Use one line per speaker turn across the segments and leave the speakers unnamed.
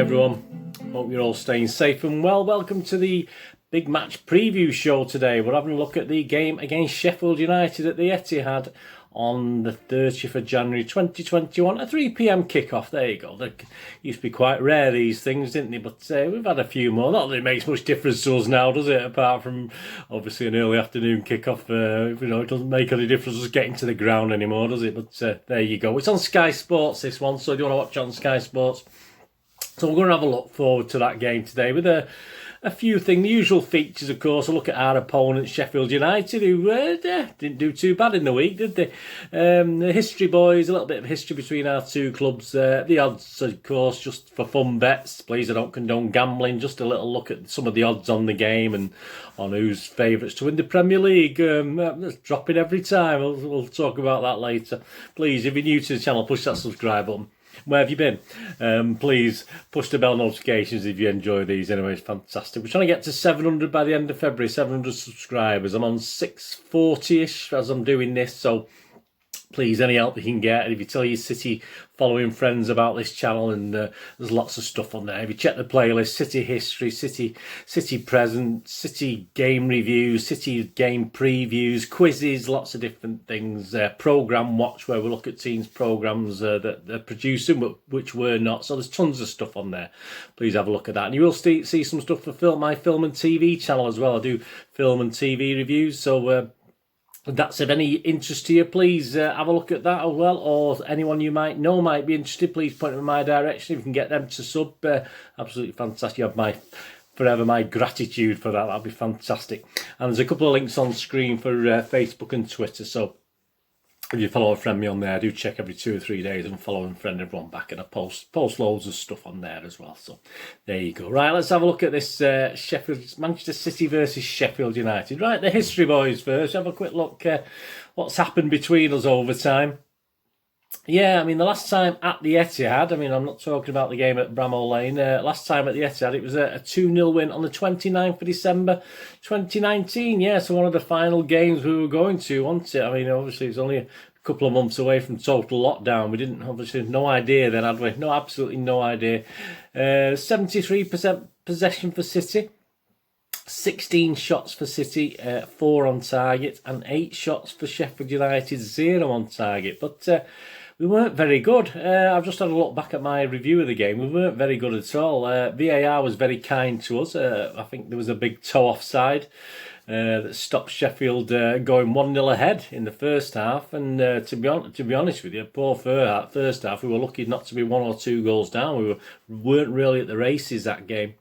everyone. Hope you're all staying safe and well. Welcome to the big match preview show today. We're having a look at the game against Sheffield United at the Etihad on the 30th of January 2021, a 3 p.m. kickoff. There you go. They used to be quite rare, these things, didn't they? But we've had a few more. Not that it makes much difference to us now, does it? Apart from obviously an early afternoon kickoff, it doesn't make any difference us getting to the ground anymore, does it? But there you go. It's on Sky Sports, this one, so if you want to watch it on Sky Sports. So we're going to have a look forward to that game today with a few things. The usual features, of course. A look at our opponent, Sheffield United, who didn't do too bad in the week, did they? The history, boys, a little bit of history between our two clubs. The odds, of course, just for fun bets. Please, I don't condone gambling. Just a little look at some of the odds on the game and on who's favourites to win the Premier League. That's dropping every time. We'll talk about that later. Please, if you're new to the channel, push that subscribe button. Where have you been? Please push the bell notifications if you enjoy these. Anyway, it's fantastic. We're trying to get to 700 by the end of February, 700 subscribers. I'm on 640-ish as I'm doing this, so please, any help you can get. And if you tell your City following friends about this channel, and there's lots of stuff on there. If you check the playlist, City history, City present, City game reviews, City game previews, quizzes, lots of different things. Programme watch, where we look at teams' programmes that they're producing, but which we're not. So there's tons of stuff on there. Please have a look at that. And you will see some stuff for my film and TV channel as well. I do film and TV reviews, so that's of any interest to you. Please have a look at that as well, or anyone you might know might be interested. Please point them in my direction. If you can get them to sub, absolutely fantastic. You have forever my gratitude for that. That'd be fantastic. And there's a couple of links on screen for Facebook and Twitter. So if you follow a friend me on there, I do check every 2 or 3 days and follow and friend everyone back, and I post loads of stuff on there as well. So there you go. Right, let's have a look at this Manchester City versus Sheffield United. Right, the history, boys, first. Have a quick look what's happened between us over time. Yeah, I mean, the last time at the Etihad, I mean, I'm not talking about the game at Bramall Lane. Last time at the Etihad, it was a 2-0 win on the 29th of December 2019. Yeah, so one of the final games we were going to, wasn't it? I mean, obviously, it's only a couple of months away from total lockdown. We didn't, obviously, no idea then, had we? No, absolutely no idea. 73% possession for City. 16 shots for City, 4 on target, and 8 shots for Sheffield United, 0 on target. But we weren't very good. I've just had a look back at my review of the game. We weren't very good at all. VAR was very kind to us. I think there was a big toe offside that stopped Sheffield going 1-0 ahead in the first half. And to be honest with you, poor first half, we were lucky not to be 1 or 2 goals down. We weren't really at the races that game.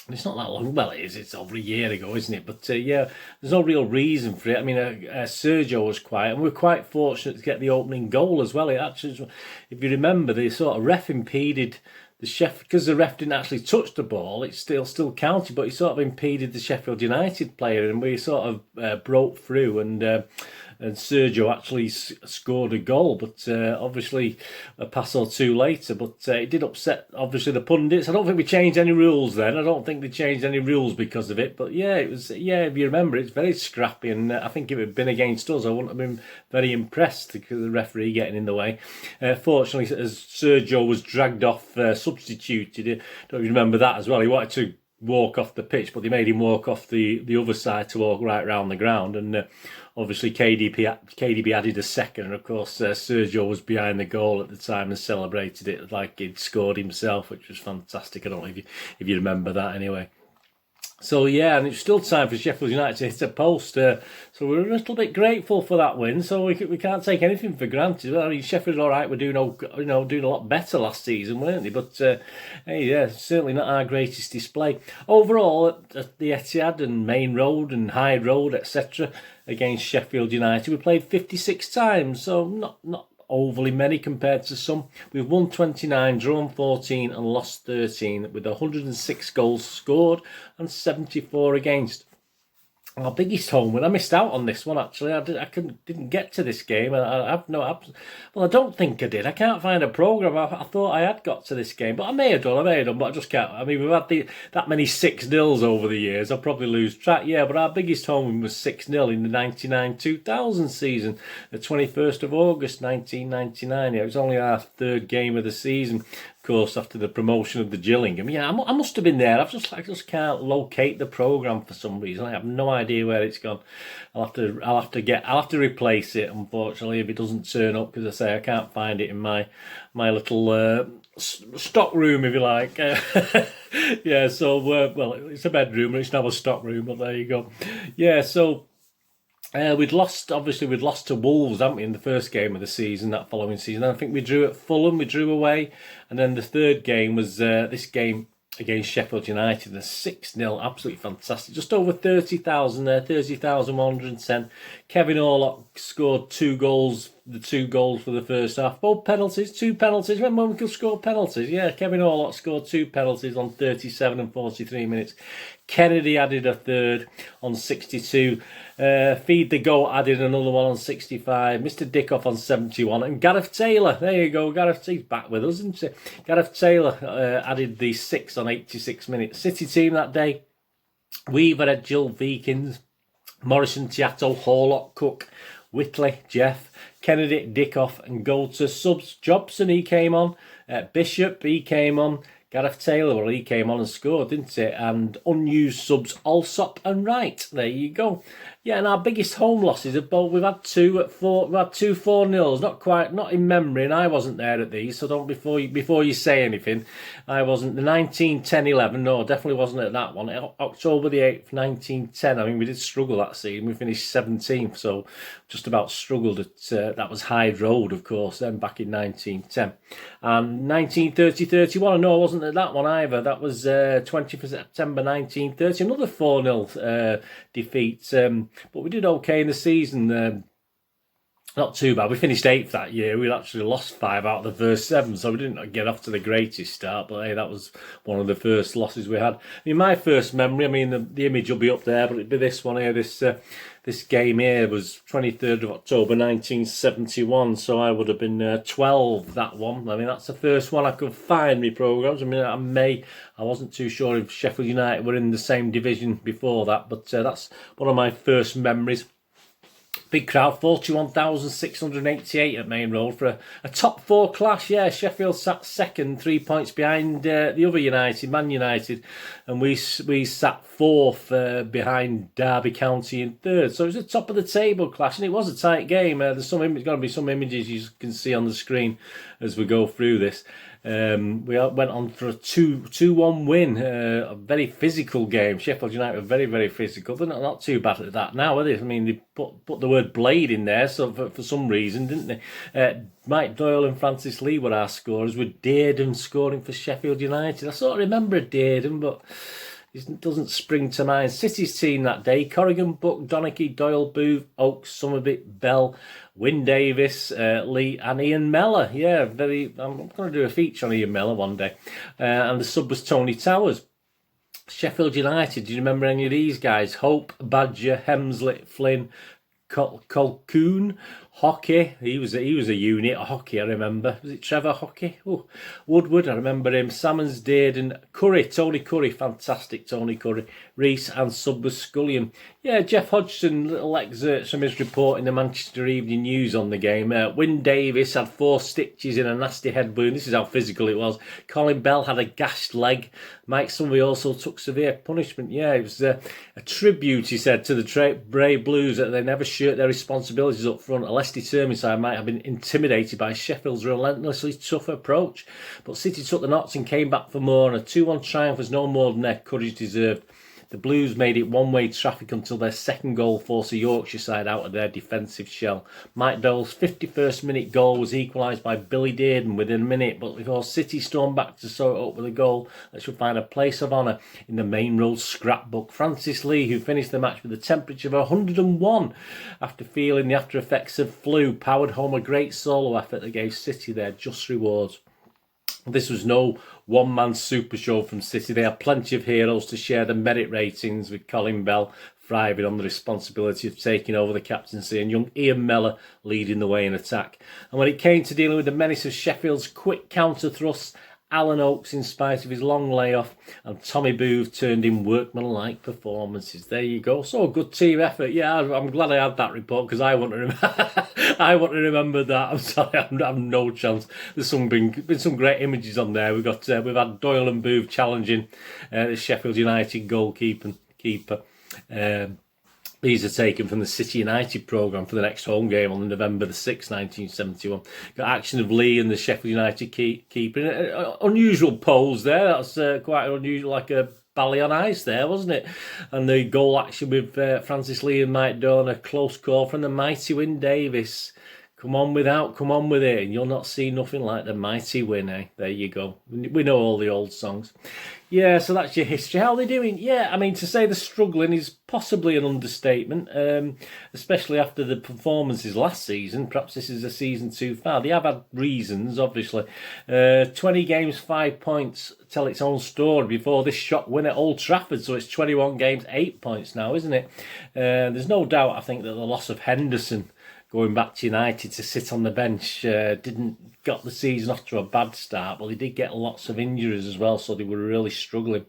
It's not that long. Well, it is. It's over a year ago, isn't it? But yeah, there's no real reason for it. I mean, Sergio was quiet, and we were quite fortunate to get the opening goal as well. It actually, if you remember, the sort of ref impeded the Sheffield, because the ref didn't actually touch the ball. It still counted, but he sort of impeded the Sheffield United player, and we sort of broke through, and Sergio actually scored a goal, but obviously a pass or two later. But it did upset, obviously, the pundits. I don't think we changed any rules then. I don't think they changed any rules because of it. But yeah, it was. Yeah, if you remember, it's very scrappy, and I think if it had been against us, I wouldn't have been very impressed because of the referee getting in the way. Fortunately, as Sergio was dragged off, substituted. Don't you remember that as well? He wanted to walk off the pitch, but they made him walk off the other side to walk right round the ground, and obviously KDB added a second, and of course Sergio was behind the goal at the time and celebrated it like he'd scored himself, which was fantastic. I don't know if you remember that anyway. So yeah, and it's still time for Sheffield United to hit a post. So we're a little bit grateful for that win. So we can't take anything for granted. I mean, Sheffield, all right, we're doing a lot better last season, weren't they? But hey, yeah, certainly not our greatest display overall at the Etihad and Main Road and Hyde Road, etc. Against Sheffield United. We played 56 times, so not overly many compared to some. We've won 29, drawn 14 and lost 13 with 106 goals scored and 74 against. Our biggest home win. I missed out on this one actually. I didn't get to this game. I don't think I did. I can't find a programme. I thought I had got to this game, but I may have done. But I just can't. I mean, we've had that many 6-0s over the years. I'll probably lose track. Yeah, but our biggest home win was 6-0 in the 99-2000 season, the 21st of August 1999. Yeah, it was only our 3rd game of the season. course, after the promotion of the Gillingham. Yeah, I must have been there. I just can't locate the programme for some reason. I have no idea where it's gone. I'll have to replace it, unfortunately, if it doesn't turn up, because I say I can't find it in my little stock room, if you like. Yeah, so well, it's a bedroom, but it's now a stock room. But there you go. Yeah, so. We'd lost to Wolves, haven't we, in the first game of the season, that following season. I think we drew at Fulham, we drew away. And then the third game was this game against Sheffield United, the 6-0, absolutely fantastic. Just over 30,000 there, 30,110. Kevin Orlock scored 2 goals, the 2 goals for the first half. Both penalties, 2 penalties. Remember when we could score penalties? Yeah, Kevin Orlock scored 2 penalties on 37 and 43 minutes. Kennedy added a third on 62. Feed the Goat added another one on 65. Mr. Dickoff on 71. And Gareth Taylor, there you go. He's back with us, isn't he? Gareth Taylor added the 6 on 86 minutes. City team that day: Weaver, Ed, Jill, Vikings, Morrison, Tiato, Horlock, Cook, Whitley, Jeff, Kennedy, Dickoff, and Goldter. Subs: Jobson, he came on. Bishop, he came on. Gareth Taylor, well, he came on and scored, didn't he? And unused subs: Allsop and Wright. There you go. Yeah, and our biggest home losses are both. We've had 2 at 4. We've had 2 4-0s. Not in memory, and I wasn't there at these. So don't before you say anything. I wasn't. The 19-10-11. No, definitely wasn't at that one. October the 8th, 1910. I mean, we did struggle that season. We finished 17th, so just about struggled at. That was Hyde Road, of course. Then back in 1910, and 1930-31. No, I wasn't at that one either. That was 20th of September 1930. Another 4-0 defeat. But we did okay in the season. Not too bad. We finished 8th that year. We actually lost 5 out of the first 7, so we didn't get off to the greatest start. But hey, that was one of the first losses we had. I mean, my first memory, I mean, the image will be up there, but it'd be this one here. This game here was 23rd of October 1971, so I would have been 12, that one. I mean, that's the first one I could find me programmes. I mean, I wasn't too sure if Sheffield United were in the same division before that, but that's one of my first memories. Big crowd, 41,688 at Main Road for a top 4 clash. Yeah, Sheffield sat second, 3 points behind the other United, Man United, and we sat 4th behind Derby County in 3rd. So it was a top of the table clash, and it was a tight game. There's going to be some images you can see on the screen as we go through this. We went on for a 2-1 win, a very physical game. Sheffield United were very, very physical. They're not too bad at that now, are they? I mean, they put the word blade in there so for some reason, didn't they? Mike Doyle and Francis Lee were our scorers, with Dearden scoring for Sheffield United. I sort of remember Dearden, but it doesn't spring to mind. City's team that day: Corrigan, Buck, Donachie, Doyle, Booth, Oakes, Somerville, Bell, Wyn Davis, Lee, and Ian Mellor. Yeah, I'm going to do a feature on Ian Mellor one day. And the sub was Tony Towers. Sheffield United, do you remember any of these guys? Hope, Badger, Hemsley, Flynn, Colquhoun, Hockey. He was a unit. Hockey, I remember. Was it Trevor Hockey? Oh, Woodward, I remember him. Salmons, Dearden, Curry, Tony Curry, fantastic Tony Curry, Reese, and sub was Scullion. Yeah, Jeff Hodgson, little excerpts from his report in the Manchester Evening News on the game. Wyn Davis had 4 stitches in a nasty head wound. This is how physical it was. Colin Bell had a gashed leg. Mike Sullivan also took severe punishment. Yeah, it was a tribute, he said, to the Brave Blues, that they never shirked their responsibilities up front. A less determined side might have been intimidated by Sheffield's relentlessly tough approach. But City took the knots and came back for more, and a 2-1 triumph was no more than their courage deserved. The Blues made it one-way traffic until their second goal forced the Yorkshire side out of their defensive shell. Mike Dole's 51st minute goal was equalised by Billy Dearden within a minute, but before City stormed back to sew it up with a goal that should find a place of honour in the Main Road scrapbook. Francis Lee, who finished the match with a temperature of 101 after feeling the after effects of flu, powered home a great solo effort that gave City their just rewards. This was no one-man super show from City. They had plenty of heroes to share the merit ratings, with Colin Bell thriving on the responsibility of taking over the captaincy and young Ian Mellor leading the way in attack. And when it came to dealing with the menace of Sheffield's quick counter thrusts Alan Oakes in spite of his long layoff, and Tommy Booth turned in workmanlike performances. There you go. So a good team effort. Yeah, I'm glad I had that report because I want to remember. I want to remember that. I'm sorry, I've no chance. There's been some great images on there. We've had Doyle and Booth challenging the Sheffield United goalkeeper. These are taken from the City United programme for the next home game on November the 6th, 1971. Got action of Lee and the Sheffield United keeper. Unusual pose there. That's quite unusual, like a ballet on ice there, wasn't it? And the goal action with Francis Lee and Mike Dawn, a close call from the mighty Wyn Davis. Come on with it, and you'll not see nothing like the mighty Wyn, eh? There you go. We know all the old songs. Yeah, so that's your history. How are they doing? Yeah, I mean, to say they're struggling is possibly an understatement, especially after the performances last season. Perhaps this is a season too far. They have had reasons, obviously. 20 games, 5 points tell its own story before this shock win at Old Trafford. So it's 21 games, 8 points now, isn't it? There's no doubt, I think, that the loss of Henderson going back to United to sit on the bench didn't got the season off to a bad start, but they did get lots of injuries as well, so they were really struggling.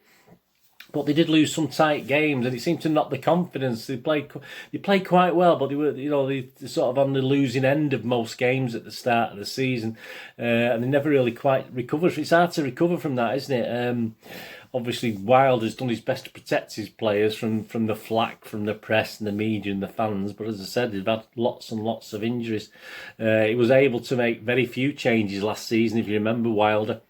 But they did lose some tight games, and it seemed to knock the confidence. They played quite well, but they were, they sort of on the losing end of most games at the start of the season, and they never really quite recovered. It's hard to recover from that, isn't it? Obviously, Wilder's done his best to protect his players from the flack from the press and the media and the fans. But as I said, they've had lots and lots of injuries. He was able to make very few changes last season, if you remember, Wilder.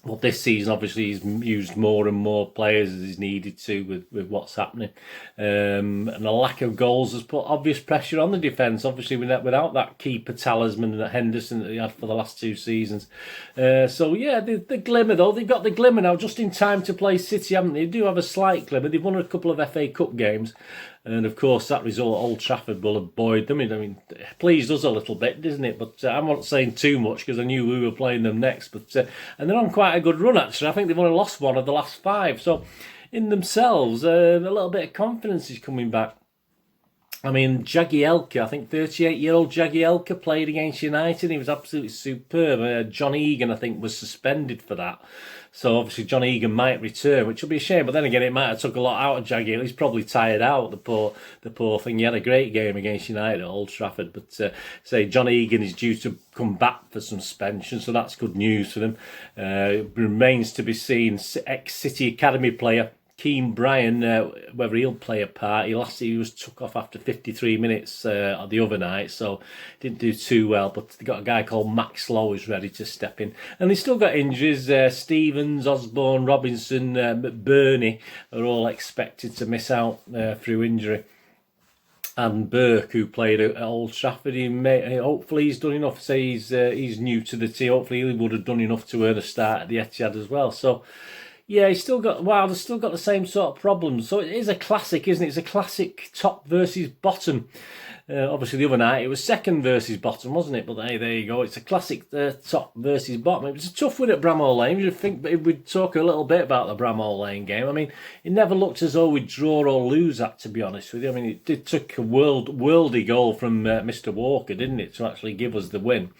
Well, this season, obviously, he's used more and more players as he's needed to with what's happening. And a lack of goals has put obvious pressure on the defence, obviously, without that keeper talisman and Henderson that he had for the last 2 seasons. So, yeah, the glimmer, though. They've got the glimmer now, just in time to play City, haven't they? They do have a slight glimmer. They've won a couple of FA Cup games. And, of course, that result at Old Trafford will have buoyed them. I mean, pleased us a little bit, doesn't it? But I'm not saying too much because I knew we were playing them next. But and they're on quite a good run, actually. I think they've only lost 1 of the last 5. So, in themselves, a little bit of confidence is coming back. I mean, Jagielka, I think 38-year-old Jagielka played against United. He was absolutely superb. John Egan, I think, was suspended for that. So obviously John Egan might return, which will be a shame. But then again, it might have took a lot out of Jagielka. He's probably tired out, the poor thing. He had a great game against United at Old Trafford. But say John Egan is due to come back for suspension, so that's good news for them. Remains to be seen. Ex-City Academy player Keane Bryan, whether he'll play a part. He was took off after 53 minutes the other night, so didn't do too well. But they got a guy called Max Lowe who's ready to step in. And they still got injuries. Stevens, Osborne, Robinson, McBurney are all expected to miss out through injury. And Burke, who played at Old Trafford, hopefully he's done enough. Say he's new to the team. Hopefully he would have done enough to earn a start at the Etihad as well. So, yeah, Wilder's still got the same sort of problems. So it is a classic, isn't it? It's a classic top versus bottom. Obviously, the other night it was second versus bottom, wasn't it? But hey, there you go. It's a classic top versus bottom. It was a tough win at Bramall Lane. You'd think we'd talk a little bit about the Bramall Lane game. I mean, it never looked as though we'd draw or lose that, to be honest with you. I mean, it took a worldy goal from Mr. Walker, didn't it, to actually give us the win.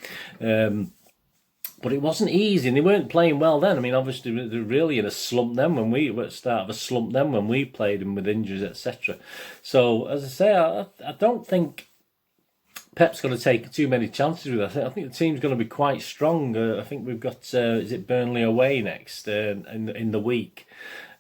But it wasn't easy, and they weren't playing well then. I mean, obviously, they were really in a slump then when we were at the start of a slump then when we played them with injuries, etc. So, as I say, I don't think Pep's going to take too many chances with us. I think the team's going to be quite strong. I think we've got, is it Burnley away next in the week?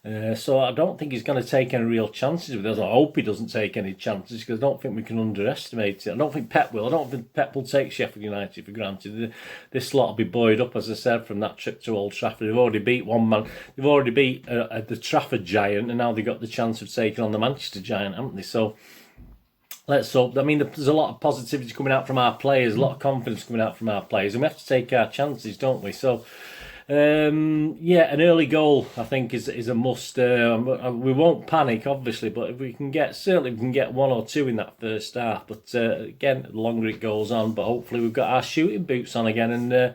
So I don't think he's going to take any real chances with us. I hope he doesn't take any chances because I don't think we can underestimate it. I don't think Pep will. I don't think Pep will take Sheffield United for granted. This lot will be buoyed up, as I said, from that trip to Old Trafford. They've already beat one man. They've already beat the Trafford Giant, and now they've got the chance of taking on the Manchester Giant, haven't they? So let's hope. I mean, there's a lot of positivity coming out from our players, a lot of confidence coming out from our players, and we have to take our chances, don't we? So, yeah, an early goal I think is a must. We won't panic, obviously, but if we can get 1 or 2 in that first half. But again, the longer it goes on, but hopefully we've got our shooting boots on again, and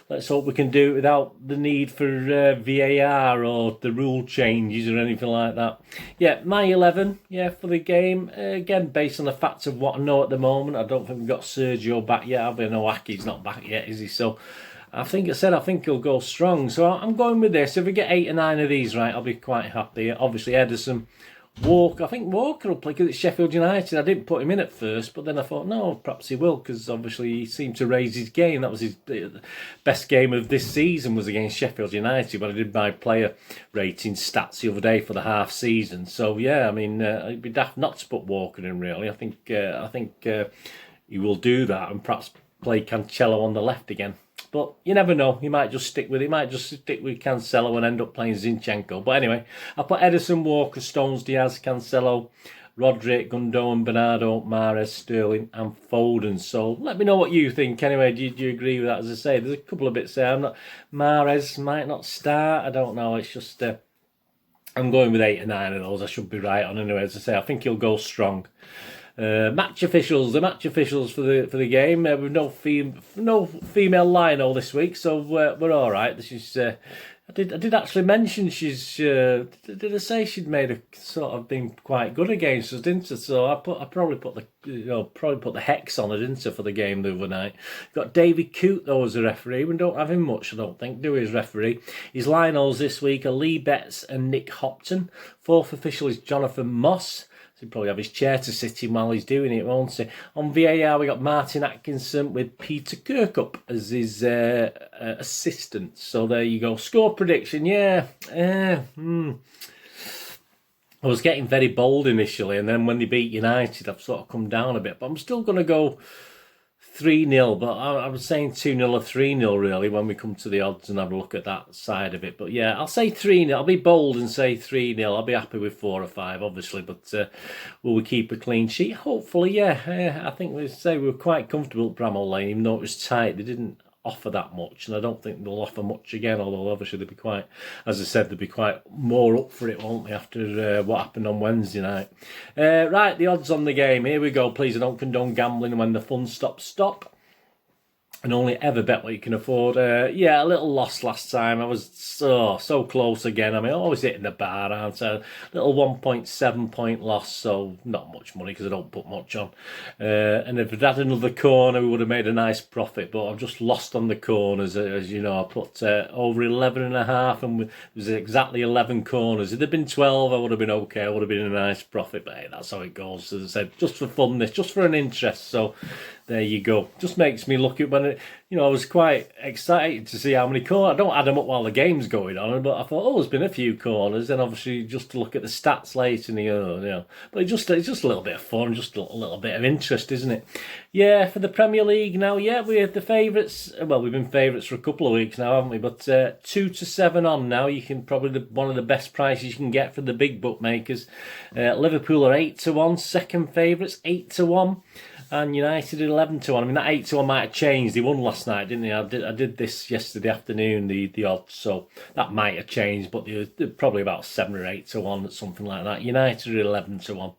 let's hope we can do it without the need for VAR or the rule changes or anything like that. Yeah, my 11, for the game. Again, based on the fact of what I know at the moment, I don't think we've got Sergio back yet. I know Aki's not back yet, is he? So I think he'll go strong. So I'm going with this. If we get 8 or 9 of these right, I'll be quite happy. Obviously, Ederson, Walker. I think Walker will play because it's Sheffield United. I didn't put him in at first, but then I thought, no, perhaps he will, because obviously he seemed to raise his game. That was his best game of this season, was against Sheffield United. But I did my player rating stats the other day for the half season. So yeah, I mean, it'd be daft not to put Walker in. Really, I think he will do that and perhaps play Cancelo on the left again. But you never know. He might just stick with it. He might just stick with Cancelo and end up playing Zinchenko. But anyway, I put Ederson, Walker, Stones, Diaz, Cancelo, Rodri, Gundogan, Bernardo, Mahrez, Sterling and Foden. So let me know what you think. Anyway, do you agree with that? As I say, there's a couple of bits there. Mahrez might not start. I don't know. It's just... I'm going with 8 or 9 of those. I should be right on anyway. As I say, I think he'll go strong. The match officials for the game. With no female Lionel this week, so we're all right. This is. I did actually mention she's. Did I say she'd made a sort of been quite good against us, didn't I? So I probably put the hex on her, didn't I, for the game the other night. Got David Coote though as a referee. We don't have him much, I don't think, do we, as referee? His Lionels this week are Lee Betts and Nick Hopton. Fourth official is Jonathan Moss. He'll probably have his chair to sit in while he's doing it, won't he? On VAR, we got Martin Atkinson with Peter Kirkup as his assistant. So there you go. Score prediction, yeah. I was getting very bold initially, and then when they beat United, I've sort of come down a bit. But I'm still going to go 3-0, but I was saying 2-0 or 3-0 really when we come to the odds and have a look at that side of it. But yeah, I'll say 3-0. I'll be bold and say 3-0. I'll be happy with 4 or 5, obviously, but will we keep a clean sheet? Hopefully, yeah. I think we were quite comfortable at Bramall Lane, even though it was tight. They didn't offer that much, and I don't think they'll offer much again, although obviously they'll be quite, as I said, they'll be quite more up for it, won't they, after what happened on Wednesday night. Right, the odds on the game, here we go. Please, I don't condone gambling. When the fun stops, stop. And only ever bet what you can afford. Yeah, a little loss last time. I was so close again. I mean, I'm always hitting the bar, aren't I? A little 1.7 point loss, so not much money because I don't put much on. And if I'd had another corner, we would have made a nice profit. But I've just lost on the corners, as you know. I put over 11.5, and it was exactly 11 corners. If there'd been 12, I would have been okay. I would have been a nice profit. But hey, that's how it goes. As I said, just for funness, just for an interest. So there you go. Just makes me look at when I was quite excited to see how many corners. I don't add them up while the game's going on, but I thought, there's been a few corners. And obviously, just to look at the stats later, and but it's just a little bit of fun, just a little bit of interest, isn't it? Yeah, for the Premier League now. Yeah, we're the favourites. Well, we've been favourites for a couple of weeks now, haven't we? But 2-7 on now. You can probably one of the best prices you can get for the big bookmakers. Liverpool are 8-1. Second favourites 8-1. And United at 11-1. I mean, that 8-1 might have changed. They won last night, didn't they? I did this yesterday afternoon, the odds, so that might have changed, but they're probably about 7 or 8-1, something like that. United at 11-1.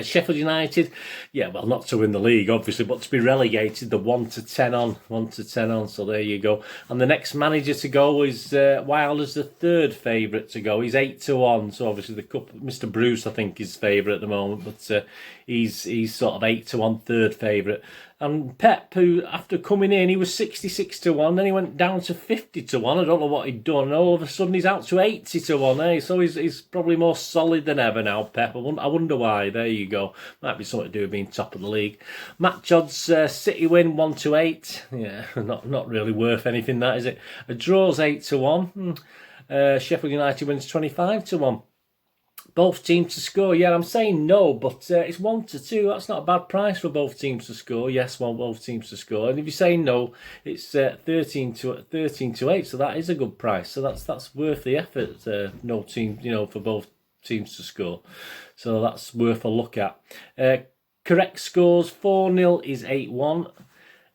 Sheffield United, yeah, well, not to win the league, obviously, but to be relegated, the 1-10 on. So there you go. And the next manager to go is Wilder's the third favourite to go. He's 8-1. So obviously the couple, Mr. Bruce, I think, is favourite at the moment, but he's sort of 8-1, third favourite. And Pep, who after coming in, he was 66-1, then he went down to 50-1. I don't know what he'd done. All of a sudden, he's out to 80-1. So he's probably more solid than ever now, Pep. I wonder why. There you go. Might be something to do with being top of the league. Match odds: City win 1-8. Yeah, not really worth anything, that is it. A draw's 8-1. Sheffield United wins 25-1. Both teams to score. Yeah, I'm saying no, but it's 1-2. That's not a bad price for both teams to score. Yes, both teams to score. And if you say no, it's 13-8. So that is a good price. So that's worth the effort. No team, for both teams to score. So that's worth a look at. Correct scores: 4-0 is 8-1,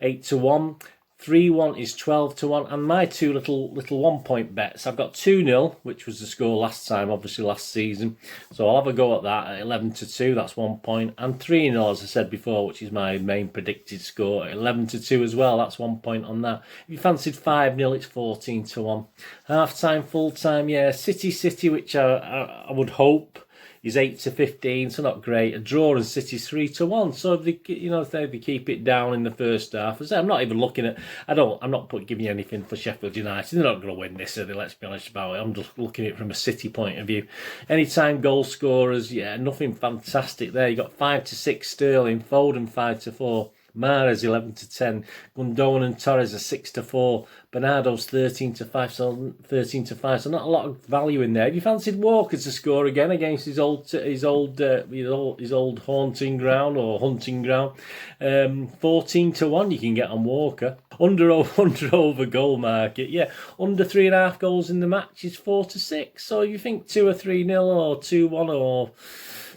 8-1. 3-1 is 12-1, and my two little 1 point bets. I've got 2-0, which was the score last time, obviously last season. So I'll have a go at that at 11-2. That's 1 point, and 3-0, as I said before, which is my main predicted score, at 11-2 as well. That's 1 point on that. If you fancied 5-0, it's 14-1. Half time, full time, yeah. City, which I would hope is 8-15, so not great. A draw and City's 3-1. So if they, if they keep it down in the first half, I'm not even looking at. I'm not giving you anything for Sheffield United. They're not going to win this, are they? Let's be honest about it. I'm just looking at it from a City point of view. Anytime goal scorers, yeah, nothing fantastic there. You got 5-6 Sterling, Foden 5-4. Mahrez 11-10, Gundogan and Torres are 6-4, Bernardo's 13-5, so not a lot of value in there. If you fancied Walker to score again against his old haunting ground or hunting ground, 14-1 you can get on Walker. Under over goal market, yeah, under 3.5 goals in the match is 4-6. So you think 2 or 3-0 or 2-1 or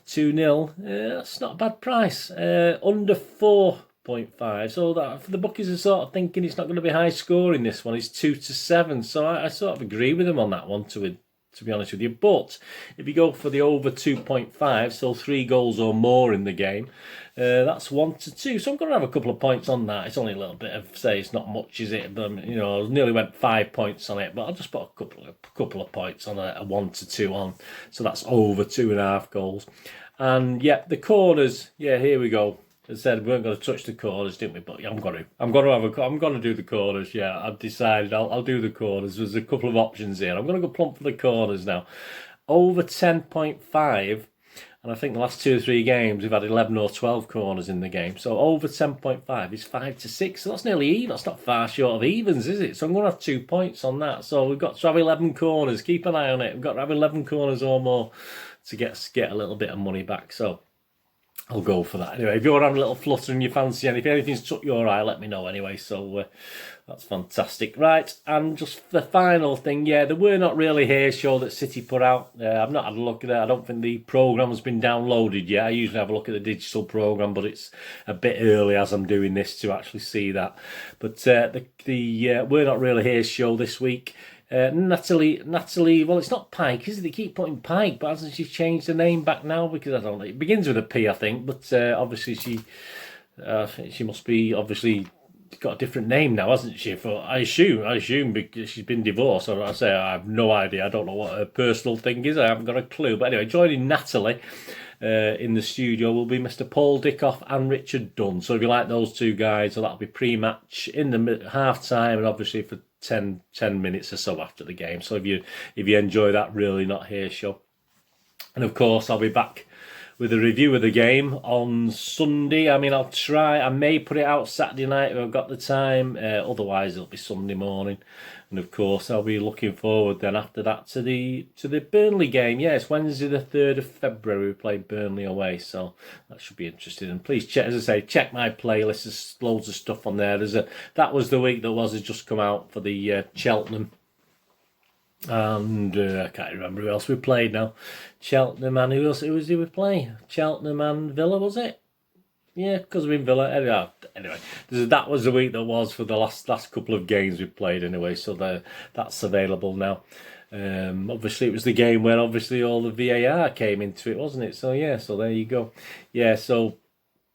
2-0, that's not a bad price. Under 4.5, so that for the bookies are sort of thinking it's not going to be high scoring. This one is 2-7, so I sort of agree with them on that one, to be honest with you. But if you go for the over 2.5, so 3 goals or more in the game, that's 1-2. So I'm going to have a couple of points on that. It's only a little bit of, say, it's not much, is it? But I nearly went 5 points on it, but I'll just put a couple of points on a 1-2 on. So that's over 2.5 goals. And yeah, the corners. Yeah, here we go. I said we weren't going to touch the corners, didn't we? But yeah, I'm going to do the corners. Yeah, I've decided I'll do the corners. There's a couple of options here. I'm going to go plump for the corners now. Over 10.5, and I think the last 2 or 3 games we've had 11 or 12 corners in the game. So over 10.5 is 5-6. So that's nearly even. That's not far short of evens, is it? So I'm going to have 2 points on that. So we've got to have 11 corners. Keep an eye on it. We've got to have 11 corners or more to get a little bit of money back. So I'll go for that. Anyway, if you're having a little flutter and you fancy if anything's took your eye, let me know anyway. So that's fantastic. Right, and just the final thing, yeah, the We're Not Really Here show that City put out. I've not had a look at it. I don't think the programme's been downloaded yet. I usually have a look at the digital programme, but it's a bit early as I'm doing this to actually see that. But the We're Not Really Here show this week, Natalie, well, it's not Pike, is it? They keep putting Pike, but hasn't she changed the name back now? Because I don't know. It begins with a P, I think, but obviously she must be obviously got a different name now, hasn't she? For I assume because she's been divorced. Or I say I have no idea. I don't know what her personal thing is. I haven't got a clue. But anyway, joining Natalie in the studio will be Mr. Paul Dickoff and Richard Dunn. So if you like those two guys, so that'll be pre-match in the half-time and obviously for 10 minutes or so after the game. So if you enjoy that Really Not Here show. And of course I'll be back with a review of the game on Sunday. I mean, I may put it out Saturday night if I've got the time, otherwise it'll be Sunday morning. And of course I'll be looking forward then after that to the Burnley game. Yeah, it's Wednesday the 3rd of February we play Burnley away, so that should be interesting. And please check, as I say, check my playlist. There's loads of stuff on there. That was the week that has just come out for the Cheltenham. And I can't remember who else we played now. Cheltenham and who did we play? Cheltenham and Villa, was it? Yeah, because we're in Villa. Anyway, that was the week that was for the last couple of games we played anyway, so that's available now. Obviously it was the game where obviously all the VAR came into it, wasn't it? So yeah, so there you go. Yeah, so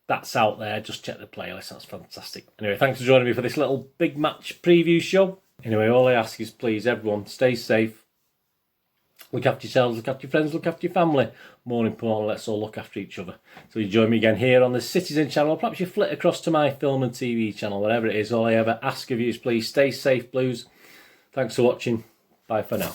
that's out there. Just check the playlist. That's fantastic. Anyway, thanks for joining me for this little big match preview show. Anyway, all I ask is please, everyone, stay safe. Look after yourselves, look after your friends, look after your family. More important, let's all look after each other. So you join me again here on the Citizen channel, or perhaps you flit across to my film and TV channel, whatever it is. All I ever ask of you is please stay safe, Blues. Thanks for watching. Bye for now.